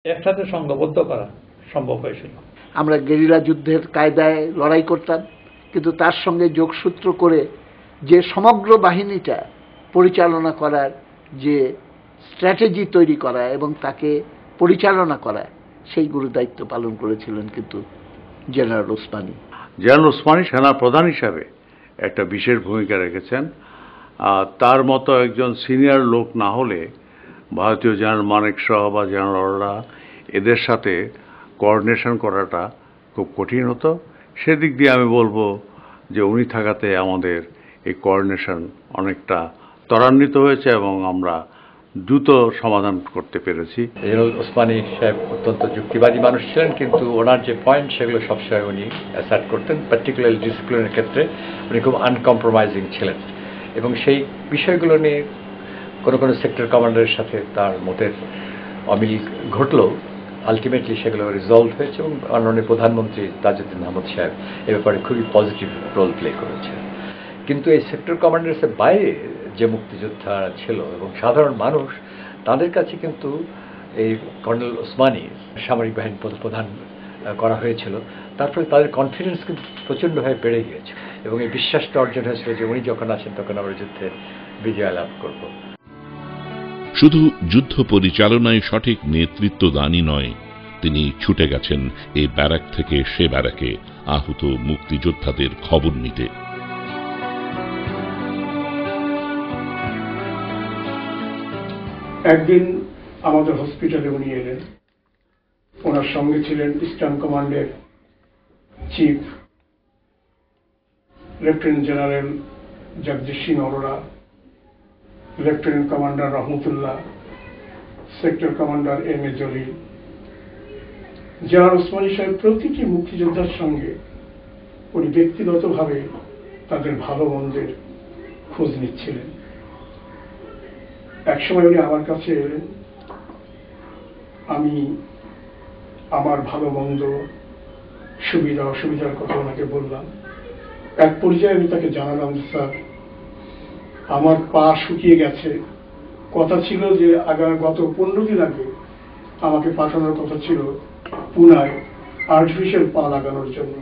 একসাথে সংঘবদ্ধ করা সম্ভব হয়েছিল। আমরা গেরিলা যুদ্ধের কায়দায় লড়াই করতাম, কিন্তু তার সঙ্গে যোগসূত্র করে যে সমগ্র বাহিনীটা পরিচালনা করার যে স্ট্র্যাটেজি তৈরি করা এবং তাকে পরিচালনা করা, সেই গুরুদায়িত্ব পালন করেছিলেন কিন্তু জেনারেল ওসমানী। জেনারেল ওসমানী সেনা প্রধান হিসাবে একটা বিশেষ ভূমিকা রেখেছেন। তার মতো একজন সিনিয়র লোক না হলে ভারতীয় জেনারেল মানেকশ বা জেনারেল অরোরা এদের সাথে কোঅর্ডিনেশন করাটা খুব কঠিন হতো। সেদিক দিয়ে আমি বলবো যে উনি থাকাতে আমাদের এই কোঅর্ডিনেশন অনেকটা ত্বরান্বিত হয়েছে এবং আমরা দ্রুত সমাধান করতে পেরেছি। জেনারেল ওসমানী সাহেব অত্যন্ত যুক্তিবাদী মানুষ ছিলেন, কিন্তু ওনার যে পয়েন্ট সেগুলো সবসময় উনি অ্যাসার্ট করতেন। পার্টিকুলারলি ডিসিপ্লিনের ক্ষেত্রে উনি খুব আনকম্প্রোমাইজিং ছিলেন এবং সেই বিষয়গুলো নিয়ে কোনো কোনো সেক্টর কমান্ডারের সাথে তার মতের অমিল ঘটলেও আলটিমেটলি সেগুলো রিজলভ হয়েছে এবং মাননীয় প্রধানমন্ত্রী তাজউদ্দিন আহমদ সাহেব এ ব্যাপারে খুবই পজিটিভ রোল প্লে করেছেন। কিন্তু এই সেক্টর কমান্ডার্সের বাইরে যে মুক্তিযোদ্ধা ছিল এবং সাধারণ মানুষ, তাদের কাছে কিন্তু এই কর্নেল ওসমানী সামরিক বাহিনী প্রধান করা হয়েছিল। তারপরে তাদের কনফিডেন্স কিন্তু প্রচণ্ডভাবে বেড়ে গিয়েছে এবং এই বিশ্বাসটা অর্জন হয়েছিল যে উনি যখন আছেন তখন আমরা যুদ্ধে বিজয় লাভ করব। শুধু যুদ্ধ পরিচালনায় সঠিক নেতৃত্ব দানই নয়, তিনি ছুটে গেছেন এই ব্যারাক থেকে সে ব্যারাকে আহত মুক্তিযোদ্ধাদের খবর নিতে। একদিন আমাদের হসপিটালে উনি এলেন। ওনার সঙ্গে ছিলেন ইস্টার্ন কমান্ডের chief lieutenant general Jagdish Singh Arora, lieutenant commander Rahmatullah, sector commander M A Jalil. General Osmani সাহেব প্রতিটি মুক্তিযোদ্ধার সঙ্গে উনি ব্যক্তিগতভাবে তাদের ভালো মন্দের খোঁজ নিচ্ছিলেন। একসময় উনি আমার কাছে এলেন, আমি আমার ভালো মন্দ সুবিধা অসুবিধার কথা ওনাকে বললাম। এক পর্যায়ে আমি তাকে জানালাম যে স্যার, আমার পা শুকিয়ে গেছে, কথা ছিল যে গত 15 দিন আগে আমাকে পাঠানোর কথা ছিল পুনায় আর্টিফিশিয়াল পা লাগানোর জন্য,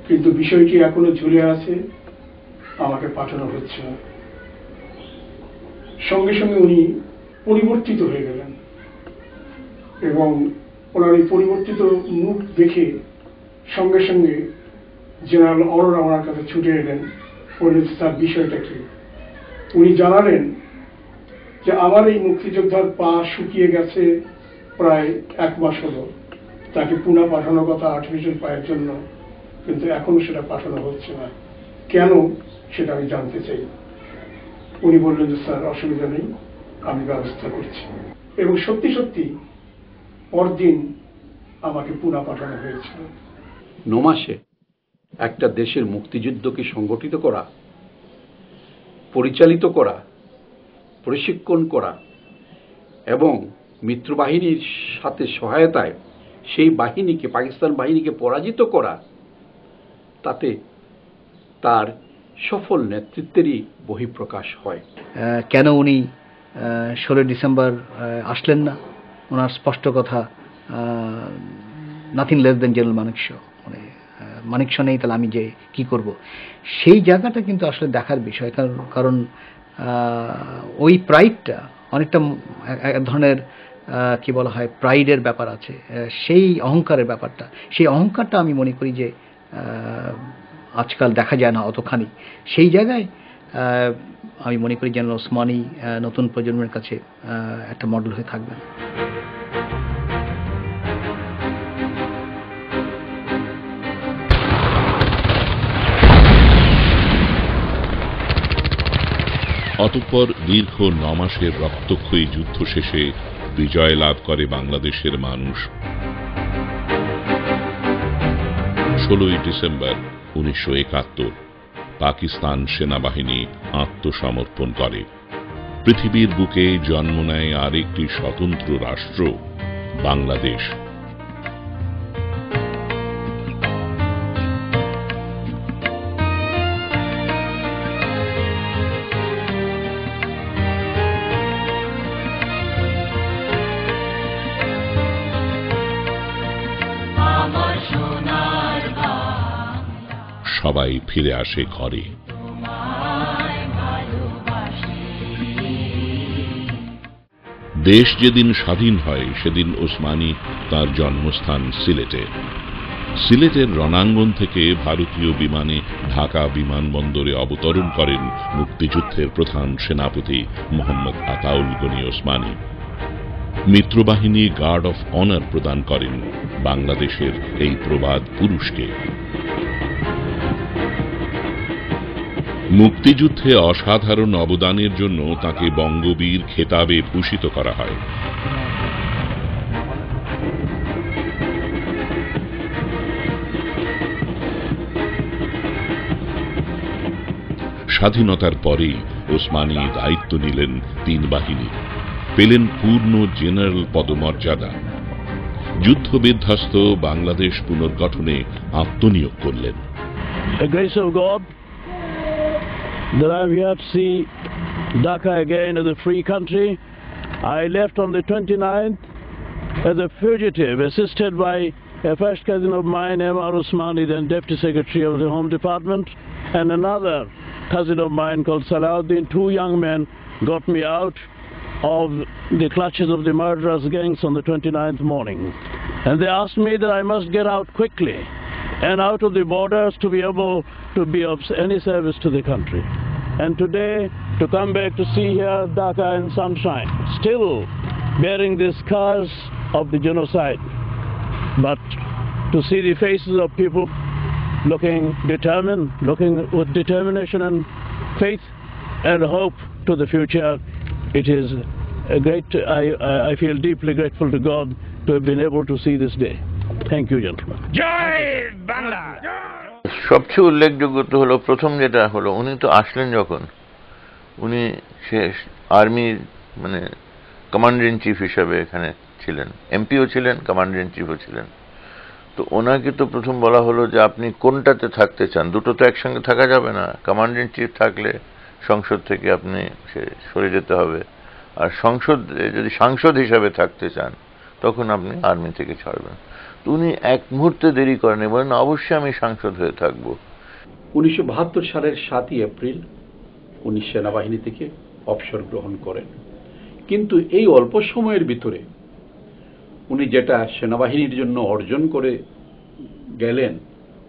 কিন্তু বিষয়টি এখনো ঝুলে আছে, আমাকে পাঠানো হচ্ছে না। সঙ্গে সঙ্গে উনি পরিবর্তিত হয়ে গেলেন এবং ওনার এই পরিবর্তিত মুখ দেখে সঙ্গে সঙ্গে জেনারেল অরোরা ওনার কাছে ছুটে এলেন। বললেন স্যার বিষয়টা কি? উনি জানালেন যে আমার এই মুক্তিযোদ্ধার পা শুকিয়ে গেছে প্রায় 1 মাস হলো, তাকে পুনা পাঠানোর কথা আর্টিফিশিয়াল পায়ের জন্য, কিন্তু এখনো সেটা পাঠানো হচ্ছে না। কেন সেটা আমি জানতে চাই। উনি বললেন যে স্যার অসুবিধা নেই, আমি ব্যবস্থা করছি। এবং সত্যি সত্যি পরদিন আমাকে পুনা পাঠানো হয়েছিল। 9 মাসে একটা দেশের মুক্তিযুদ্ধকে সংগঠিত করা, পরিচালিত করা, প্রশিক্ষণ করা এবং মিত্রবাহিনীর সাথে সহায়তায় সেই বাহিনীকে, পাকিস্তান বাহিনীকে পরাজিত করা, তাতে তার সফল নেতৃত্বেরই বহিঃপ্রকাশ হয়। কেন উনি 16 ডিসেম্বর আসলেন না? ওনার স্পষ্ট কথা, nothing less than general Manekshaw, মানে মানেকশ নেই তাহলে আমি যে কি করব, সেই জায়গাটা কিন্তু আসলে দেখার বিষয়। কারণ ওই প্রাইডটা অনেকটা এক ধরনের কি বলা হয়, প্রাইডের ব্যাপার আছে, সেই অহংকারের ব্যাপারটা, সেই অহংকারটা আমি মনে করি যে আজকাল দেখা যায় না অতখানি। সেই জায়গায় আমি মনে করি জেনারেল ওসমানী নতুন প্রজন্মের কাছে একটা মডেল হয়ে থাকবেন। অতঃপর দীর্ঘ 9 মাসের রক্তক্ষয়ী যুদ্ধ শেষে বিজয় লাভ করে বাংলাদেশের মানুষ। 16 ডিসেম্বর 1971 পাকিস্তান সেনাবাহিনী আত্মসমর্পণ করে। পৃথিবীর বুকে জন্ম নেয় আরেকটি স্বতন্ত্র রাষ্ট্র, বাংলাদেশ। সবাই ফিরে আসে ঘরে। দেশ যেদিন স্বাধীন হয় সেদিন ওসমানী তার জন্মস্থান সিলেটে। সিলেটের রণাঙ্গন থেকে ভারতীয় বিমানে ঢাকা বিমানবন্দরে অবতরণ করেন মুক্তিযুদ্ধের প্রধান সেনাপতি মোহাম্মদ আতাউল গনি ওসমানী। মিত্রবাহিনী গার্ড অফ অনার প্রদান করেন বাংলাদেশের এই প্রবাদ পুরুষকে। মুক্তিযুদ্ধে অসাধারণ অবদানের জন্য তাকে বঙ্গবীর খেতাবে ভূষিত করা হয়। স্বাধীনতার পরেই ওসমানী দায়িত্ব নিলেন 3 বাহিনীর, পেলেন পূর্ণ জেনারেল পদমর্যাদা। যুদ্ধ বিধ্বস্ত বাংলাদেশ পুনর্গঠনে আত্মনিয়োগ করলেন। The grace of God that I'm here to see Dhaka again as a free country. I left on the 29th as a fugitive, assisted by a first cousin of mine, M.R. Osmani, then Deputy Secretary of the Home Department, and another cousin of mine called Salahuddin. 2 young men got me out of the clutches of the murderers' gangs on the 29th morning. And they asked me that I must get out quickly and out of the borders to be able to be of any service to the country. And today, to come back to see here Dhaka in sunshine, still bearing the scars of the genocide, but to see the faces of people looking determined, looking with determination and faith and hope to the future, it is a great, I feel deeply grateful to God to have been able to see this day. Thank you, gentlemen. Jai Bangla! সবচেয়ে উল্লেখযোগ্য তো হলো প্রথম যেটা হলো, উনি তো আসলেন যখন, উনি আর্মির মানে কমান্ডার ইন চিফ হিসাবে এখানে ছিলেন, এমপিও ছিলেন, কমান্ডার ইন চিফও ছিলেন। তো ওনাকে তো প্রথম বলা হলো যে আপনি কোনটাতে থাকতে চান, দুটো তো একসঙ্গে থাকা যাবে না। কমান্ডার ইন চিফ থাকলে সংসদ থেকে আপনি সরে যেতে হবে, আর যদি সাংসদ হিসাবে থাকতে চান তখন আপনি আর্মি থেকে ছাড়বেন। তো উনি এক মুহূর্তে দেরি করেন, বলেন অবশ্যই আমি সাংসদ হয়ে থাকবো। 1972 সালের 7ই এপ্রিল উনি সেনাবাহিনী থেকে অবসর গ্রহণ করেন। কিন্তু এই অল্প সময়ের ভিতরে উনি যেটা সেনাবাহিনীর জন্য অর্জন করে গেলেন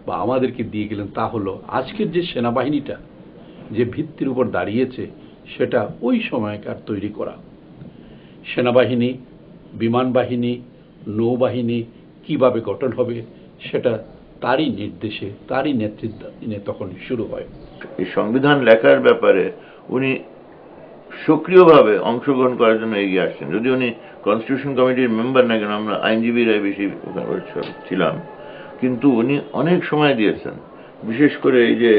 বা আমাদেরকে দিয়ে গেলেন, তা হলো আজকের যে সেনাবাহিনীটা যে ভিত্তির উপর দাঁড়িয়েছে সেটা ওই সময়কার তৈরি করা সেনাবাহিনী, বিমান বাহিনী, নৌবাহিনী কিভাবে গঠন হবে সেটা তারই নির্দেশে, তারই নেতৃত্বে তখন শুরু হয়। এই সংবিধান লেখার ব্যাপারে উনি সক্রিয়ভাবে অংশগ্রহণ করার জন্য এগিয়ে আসছেন। যদি উনি কনস্টিটিউশন কমিটির মেম্বার না কেন, আমরা আইনজীবীরাই বেশি ছিলাম, কিন্তু উনি অনেক সময় দিয়েছেন। বিশেষ করে এই যে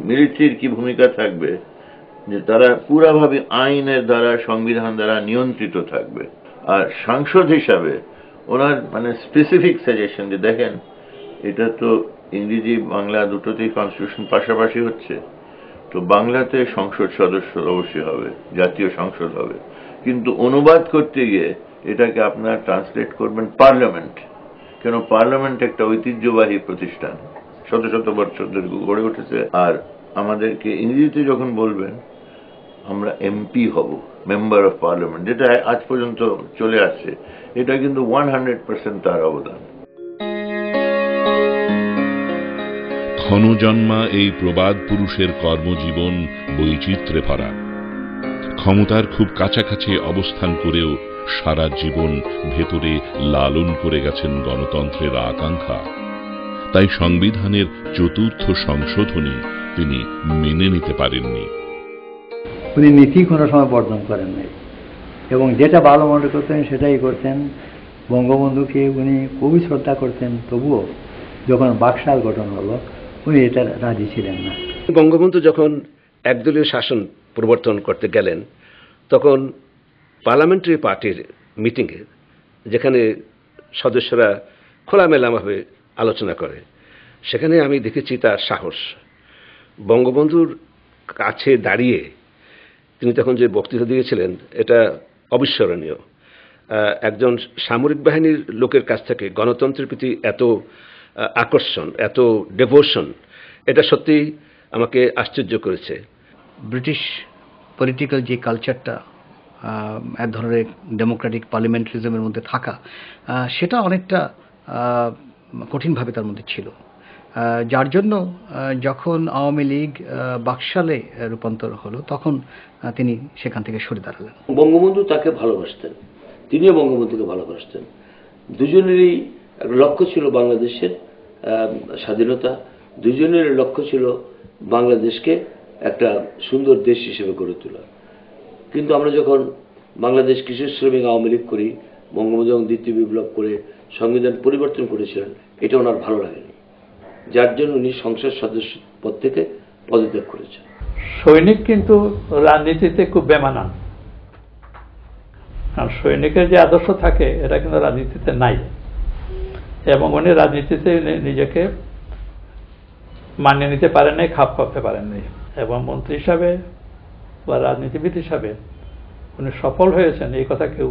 মিলিটারির কি ভূমিকা থাকবে, যে তারা পুরাভাবে আইনের দ্বারা, সংবিধান দ্বারা নিয়ন্ত্রিত থাকবে। আর সাংসদ হিসাবে ওনার মানে স্পেসিফিক সাজেশন যে দেখেন এটা তো ইংরেজি বাংলা দুটোতেই কনস্টিটিউশন পাশাপাশি হচ্ছে, তো বাংলাতে সংসদ সদস্য অবশ্যই হবে, জাতীয় সংসদ হবে, কিন্তু অনুবাদ করতে গিয়ে এটাকে আপনার ট্রান্সলেট করবেন পার্লামেন্ট। কেন পার্লামেন্ট একটা ঐতিহ্যবাহী প্রতিষ্ঠান, শত শত বছর ধরে গড়ে উঠেছে। আর আমাদেরকে ইংরেজিতে যখন বলবেন আমরা এমপি হব, মেম্বার অফ পার্লামেন্ট, যেটা আজ পর্যন্ত চলে আসছে, এটা কিন্তু 100% তার অবদান। ক্ষণজন্মা এই প্রবাদ পুরুষের কর্মজীবন বৈচিত্র্যে ভরা। ক্ষমতার খুব কাছাকাছি অবস্থান করেও সারা জীবন ভেতরে লালন করে গেছেন গণতন্ত্রের আকাঙ্ক্ষা। তাই সংবিধানের 4র্থ সংশোধনী তিনি মেনে নিতে পারেননি। উনি নীতি কোনো সময় বর্জন করেন নাই এবং যেটা ভালো মনে করতেন সেটাই করতেন। বঙ্গবন্ধুকে উনি খুবই শ্রদ্ধা করতেন, তবুও যখন বাকশাল গঠন হলো উনি এটা রাজি ছিলেন না। বঙ্গবন্ধু যখন একদলীয় শাসন প্রবর্তন করতে গেলেন তখন পার্লামেন্টারি পার্টির মিটিংয়ে, যেখানে সদস্যরা খোলামেলাভাবে আলোচনা করে, সেখানে আমি দেখেছি তার সাহস। বঙ্গবন্ধুর কাছে দাঁড়িয়ে তিনি তখন যে বক্তৃতা দিয়েছিলেন এটা অবিস্মরণীয়। একজন সামরিক বাহিনীর লোকের কাছ থেকে গণতন্ত্রের প্রতি এত আকর্ষণ, এত ডেভোশন, এটা সত্যি আমাকে আশ্চর্য করেছে। ব্রিটিশ পলিটিক্যাল যে কালচারটা এক ধরনের ডেমোক্রেটিক পার্লামেন্টারিজমের মধ্যে থাকা, সেটা অনেকটা কঠিনভাবে তার মধ্যে ছিল, যার জন্য যখন আওয়ামী লীগ বাকশালে রূপান্তর হলো তখন তিনি সেখান থেকে সরে দাঁড়ালেন। বঙ্গবন্ধু তাকে ভালোবাসতেন, তিনিও বঙ্গবন্ধুকে ভালোবাসতেন। দুজনেরই লক্ষ্য ছিল বাংলাদেশের স্বাধীনতা, দুজনের লক্ষ্য ছিল বাংলাদেশকে একটা সুন্দর দেশ হিসেবে গড়ে তোলা। কিন্তু আমরা যখন বাংলাদেশ কৃষক শ্রমিক আওয়ামী লীগ করি, বঙ্গবন্ধু যখন দ্বিতীয় বিপ্লব করে সংবিধান পরিবর্তন করেছিলেন, এটা ওনার ভালো লাগেনি, যার জন্য উনি সংসদ সদস্য পদ থেকে পদত্যাগ করেছেন। সৈনিক কিন্তু রাজনীতিতে খুব বেমানান, কারণ সৈনিকের যে আদর্শ থাকে এটা কিন্তু রাজনীতিতে নাই, এবং উনি রাজনীতিতে নিজেকে মানিয়ে নিতে পারেন নাই, খাপ খাওয়াতে পারেন নাই, এবং মন্ত্রী হিসাবে বা রাজনীতিবিদ হিসাবে উনি সফল হয়েছেন এই কথা কেউ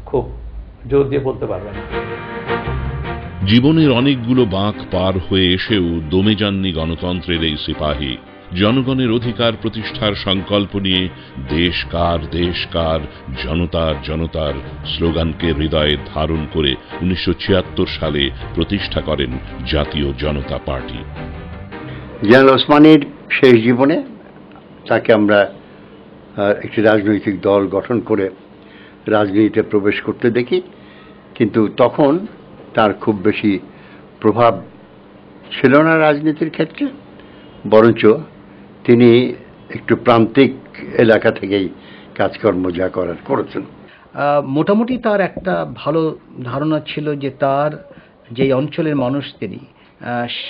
খুব জোর দিয়ে বলতে পারবেন না। জীবনের অনেকগুলো বাঁক পার হয়ে এসেও দমে যাননি গণতন্ত্রের এই সিপাহী। জনগণের অধিকার প্রতিষ্ঠার সংকল্প নিয়ে দেশ কার দেশ কার জনতার জনতার স্লোগানকে হৃদয়ে ধারণ করে 1976 সালে প্রতিষ্ঠা করেন জাতীয় জনতা পার্টি। জেনারেল ওসমানীর শেষ জীবনে তাকে আমরা একটি রাজনৈতিক দল গঠন করে রাজনীতিতে প্রবেশ করতে দেখি, কিন্তু তখন তার খুব বেশি প্রভাব ছিল না রাজনীতির ক্ষেত্রে, বরঞ্চ তিনি একটু প্রান্তিক এলাকা থেকেই কাজকর্ম যা করার করেছেন। মোটামুটি তার একটা ভালো ধারণা ছিল যে তার যেই অঞ্চলের মানুষ তিনি,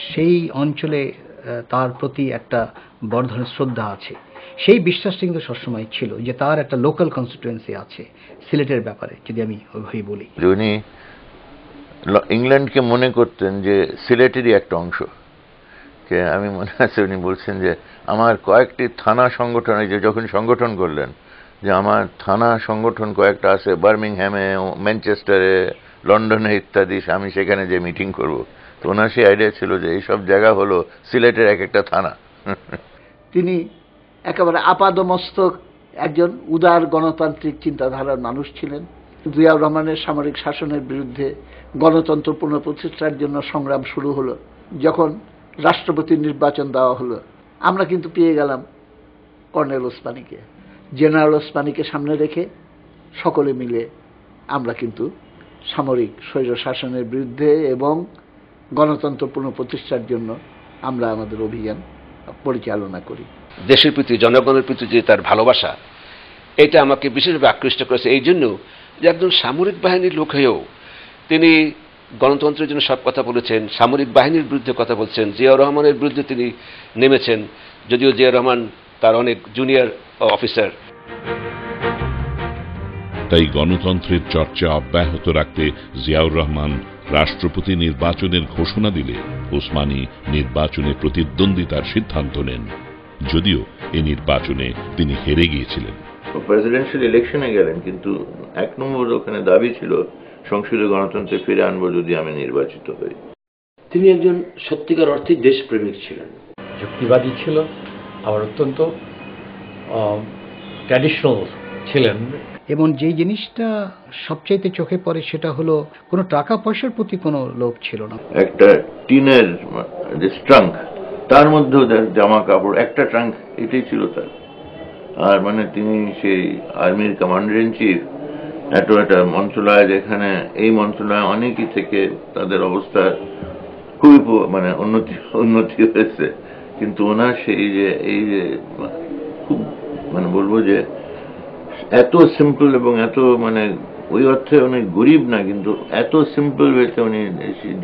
সেই অঞ্চলে তার প্রতি একটা বড় ধরনের শ্রদ্ধা আছে। সেই বিশ্বাসটা কিন্তু সবসময় ছিল যে তার একটা লোকাল কনস্টিটুয়েন্সি আছে সিলেটের ব্যাপারে, যদি আমি ওইভাবেই বলি। উনি ইংল্যান্ডকে মনে করতেন যে সিলেটেরই একটা অংশ। আমি মনে আছে উনি বলছেন যে আমার কয়েকটি থানা সংগঠন, যে যখন সংগঠন করলেন যে আমার থানা সংগঠন কয়েকটা আছে বার্মিংহ্যামে, ম্যানচেস্টারে, লন্ডনে ইত্যাদি, আমি সেখানে যে মিটিং করব। তো ওনার সেই আইডিয়া ছিল যে এইসব জায়গা হলো সিলেটের এক একটা থানা। তিনি একেবারে আপাদমস্তক একজন উদার গণতান্ত্রিক চিন্তাধারার মানুষ ছিলেন। জিয়াউর রহমানের সামরিক শাসনের বিরুদ্ধে গণতন্ত্র পুনঃপ্রতিষ্ঠার জন্য সংগ্রাম শুরু হলো। যখন রাষ্ট্রপতির নির্বাচন দেওয়া হলো, আমরা কিন্তু পেয়ে গেলাম কর্নেল ওসমানীকে। জেনারেল ওসমানীকে সামনে রেখে সকলে মিলে আমরা কিন্তু সামরিক স্বৈর শাসনের বিরুদ্ধে এবং গণতন্ত্র পুনঃপ্রতিষ্ঠার জন্য আমরা আমাদের অভিযান পরিচালনা করি। দেশের প্রতি, জনগণের প্রতি যে তার ভালোবাসা, এটা আমাকে বিশেষভাবে আকৃষ্ট করেছে এই জন্য যে একজন সামরিক বাহিনীর লোক হয়েও তিনি গণতন্ত্রের জন্য সব কথা বলেছেন, সামরিক বাহিনীর বিরুদ্ধে কথা বলছেন, জিয়াউর রহমানের বিরুদ্ধে তিনি নেমেছেন, যদিও জিয়াউর রহমান তার অনেক জুনিয়র অফিসার। তাই গণতন্ত্রের চর্চা অব্যাহত রাখতে জিয়াউর রহমান রাষ্ট্রপতি নির্বাচনের ঘোষণা দিলে ওসমানী নির্বাচনে প্রতিদ্বন্দ্বিতার সিদ্ধান্ত নেন, যদিও এই নির্বাচনে তিনি হেরে গিয়েছিলেন। প্রেসিডেন্সিয়াল ইলেকশনে গেলেন, কিন্তু 1 নম্বর ওখানে দাবি ছিল সংসদীয় গণতন্ত্রে ফিরে আনবো যদি আমি নির্বাচিত হই। তিনি একজন সত্যিকার অর্থে দেশপ্রেমিক ছিলেন, যুক্তিবাদী ছিল, আবার অত্যন্ত ট্র্যাডিশনাল ছিলেন। এবং যে জিনিসটা সবচাইতে চোখে পড়ে সেটা হলো কোনো টাকা পয়সার প্রতি কোনো লোভ ছিল না। একটা টিনের যে ট্রাঙ্ক, তার মধ্যেও জামা কাপড়, একটা ট্রাঙ্ক, এটাই ছিল তার। আর মানে তিনি সেই আর্মির কমান্ডার ইন চিফ, একটা মন্ত্রণালয়, যেখানে এই মন্ত্রণালয় অনেকই থেকে তাদের অবস্থা খুবই মানে উন্নতি হয়েছে, কিন্তু ওনার সেই যে এই যে খুব মানে বলবো যে এত সিম্পল এবং এত মানে ওই অর্থে অনেক গরিব না, কিন্তু এত সিম্পল ওয়েতে উনি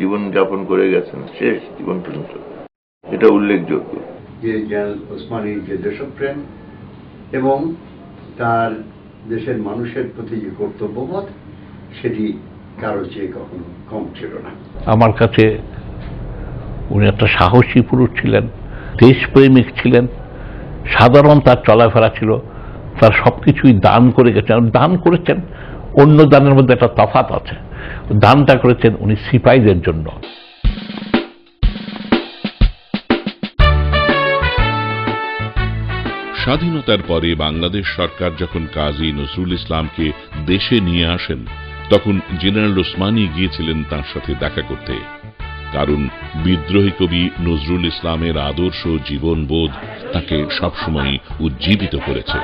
জীবন যাপন করে গেছেন শেষ জীবন পর্যন্ত, এটা উল্লেখযোগ্য। যে জেনারেল ওসমানীর যে দেশপ্রেম এবং তার দেশের মানুষের প্রতি যে কর্তব্যবোধ, সেটি কারো চেয়ে কখনো কম ছিল না। আমার কাছে উনি একটা সাহসী পুরুষ ছিলেন, দেশপ্রেমিক ছিলেন, সাধারণ তার চলাফেরা ছিল, তার সবকিছুই দান করে গেছেন। দান করেছেন, অন্য দানের মধ্যে একটা তফাৎ আছে। দানটা করেছেন উনি সিপাহীদের জন্য। স্বাধীনতার পরে বাংলাদেশ সরকার যখন কাজী নজরুল ইসলামকে দেশে নিয়ে আসেন, তখন জেনারেল ওসমানী গিয়েছিলেন তার সাথে দেখা করতে। কারণ বিদ্রোহী কবি নজরুল ইসলামের আদর্শ জীবনবোধ তাকে সবসময় উজ্জীবিত করেছে।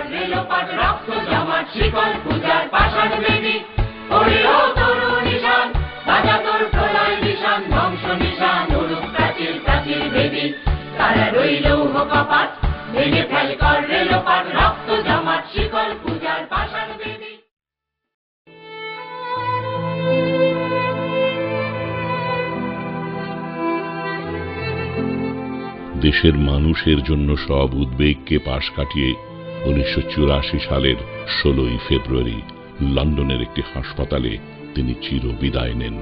দেশের মানুষের জন্য সব উদ্বেগকে পাশ কাটিয়ে 1984 সালের 16 ফেব্রুয়ারি লন্ডনের একটি হাসপাতালে তিনি চিরবিদায় নেন।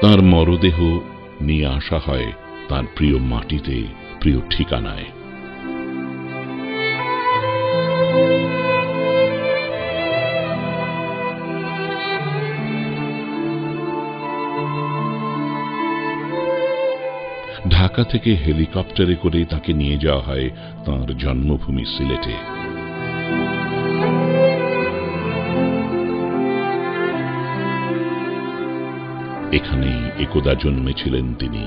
তার মরদেহ নিয়ে আসা হয় তার প্রিয় মাটিতে, প্রিয় ঠিকানায়। ঢাকা থেকে হেলিকপ্টারে করে তাকে নিয়ে যাওয়া হয় তাঁর জন্মভূমি সিলেটে। এখানেই একদা জন্মেছিলেন তিনি।